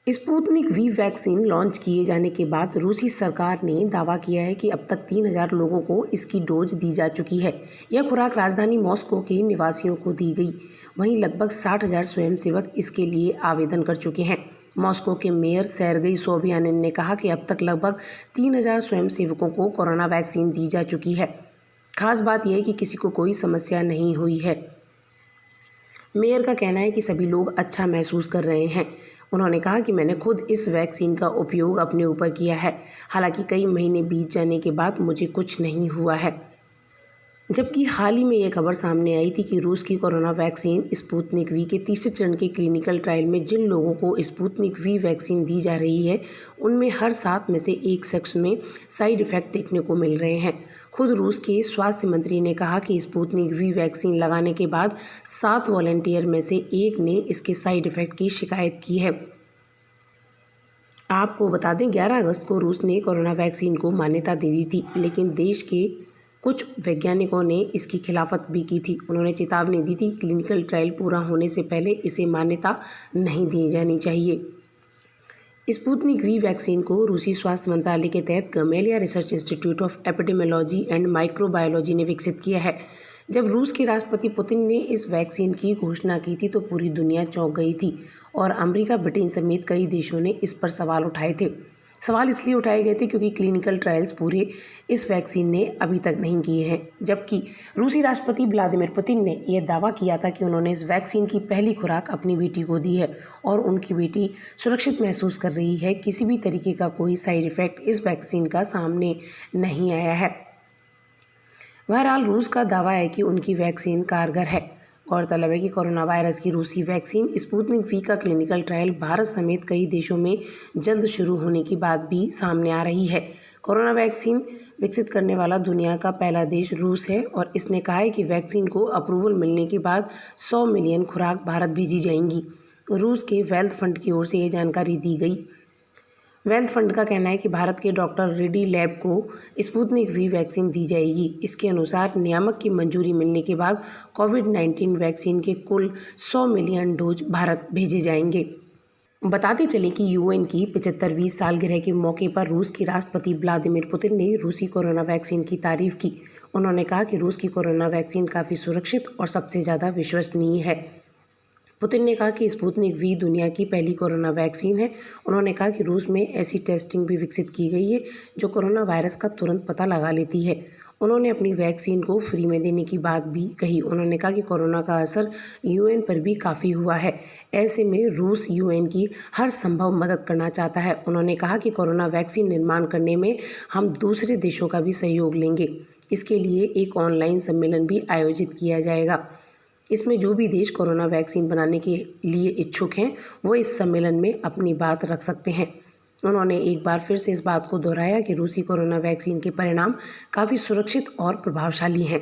Sputnik V vaccine launch किए जाने के बाद रूसी सरकार ने दावा किया है कि अब तक 3,000 लोगों को इसकी डोज दी जा चुकी है। यह खुराक राजधानी मॉस्को के निवासियों को दी गई। वहीं लगभग 60,000 स्वयंसेवक इसके लिए आवेदन कर चुके हैं। मॉस्को के मेयर सेर्गेई सोबियानिन ने कहा कि अब तक लगभग 3,000 स्वयंसेवकों को कोरोना वैक्सीन दी जा चुकी है। खास बात यह है कि किसी को कोई समस्या नहीं हुई है। मेयर का कहना है कि सभी लोग अच्छा महसूस कर रहे हैं। उन्होंने कहा कि मैंने खुद इस वैक्सीन का उपयोग अपने ऊपर किया है। हालांकि कई महीने बीत जाने के बाद मुझे कुछ नहीं हुआ है। जबकि हाल ही में ये खबर सामने आई थी कि रूस की कोरोना वैक्सीन स्पुतनिक वी के तीसरे चरण के क्लिनिकल ट्रायल में जिन लोगों को स्पुतनिक वी वैक्सीन दी जा रही है उनमें हर 7 में से एक शख्स में साइड इफ़ेक्ट देखने को मिल रहे हैं। खुद रूस के स्वास्थ्य मंत्री ने कहा कि स्पुतनिक वी वैक्सीन लगाने के बाद 7 वॉलंटियर में से एक ने इसके साइड इफ़ेक्ट की शिकायत की है। आपको बता दें 11 अगस्त को रूस ने कोरोना वैक्सीन को मान्यता दे दी थी, लेकिन देश के कुछ वैज्ञानिकों ने इसकी खिलाफत भी की थी। उन्होंने चेतावनी दी थी क्लिनिकल ट्रायल पूरा होने से पहले इसे मान्यता नहीं दी जानी चाहिए। स्पुतनिक वी वैक्सीन को रूसी स्वास्थ्य मंत्रालय के तहत Gamaleya research institute of epidemiology and microbiology ने विकसित किया है। जब रूस के राष्ट्रपति पुतिन ने इस वैक्सीन की घोषणा की थी तो पूरी दुनिया चौंक गई थी और अमेरिका, ब्रिटेन समेत कई देशों ने इस पर सवाल उठाए थे। सवाल इसलिए उठाए गए थे क्योंकि क्लिनिकल ट्रायल्स पूरे इस वैक्सीन ने अभी तक नहीं किए हैं। जबकि रूसी राष्ट्रपति व्लादिमीर पुतिन ने यह दावा किया था कि उन्होंने इस वैक्सीन की पहली खुराक अपनी बेटी को दी है और उनकी बेटी सुरक्षित महसूस कर रही है। किसी भी तरीके का कोई साइड इफ़ेक्ट इस वैक्सीन का सामने नहीं आया है। बहरहाल रूस का दावा है कि उनकी वैक्सीन कारगर है। गौरतलब है कि कोरोना वायरस की रूसी वैक्सीन स्पुतनिक वी का क्लिनिकल ट्रायल भारत समेत कई देशों में जल्द शुरू होने की बात भी सामने आ रही है। कोरोना वैक्सीन विकसित करने वाला दुनिया का पहला देश रूस है और इसने कहा है कि वैक्सीन को अप्रूवल मिलने के बाद 100 मिलियन खुराक भारत भेजी जाएंगी। रूस के वेल्थ फंड की ओर से ये जानकारी दी गई। वेल्थ फंड का कहना है कि भारत के डॉक्टर रेड्डी लैब को स्पुतनिक वी वैक्सीन दी जाएगी। इसके अनुसार नियामक की मंजूरी मिलने के बाद कोविड-19 वैक्सीन के कुल 100 मिलियन डोज भारत भेजे जाएंगे। बताते चले कि यूएन की 75वीं सालगिरह के मौके पर रूस के राष्ट्रपति व्लादिमीर पुतिन ने रूसी कोरोना वैक्सीन की तारीफ की। उन्होंने कहा कि रूस की कोरोना वैक्सीन काफ़ी सुरक्षित और सबसे ज़्यादा विश्वसनीय है। पुतिन ने कहा कि स्पुतनिक वी दुनिया की पहली कोरोना वैक्सीन है। उन्होंने कहा कि रूस में ऐसी टेस्टिंग भी विकसित की गई है जो कोरोना वायरस का तुरंत पता लगा लेती है। उन्होंने अपनी वैक्सीन को फ्री में देने की बात भी कही। उन्होंने कहा कि कोरोना का असर यूएन पर भी काफ़ी हुआ है। ऐसे में रूस यूएन की हर संभव मदद करना चाहता है। उन्होंने कहा कि कोरोना वैक्सीन निर्माण करने में हम दूसरे देशों का भी सहयोग लेंगे। इसके लिए एक ऑनलाइन सम्मेलन भी आयोजित किया जाएगा। इसमें जो भी देश कोरोना वैक्सीन बनाने के लिए इच्छुक हैं वो इस सम्मेलन में अपनी बात रख सकते हैं। उन्होंने एक बार फिर से इस बात को दोहराया कि रूसी कोरोना वैक्सीन के परिणाम काफ़ी सुरक्षित और प्रभावशाली हैं।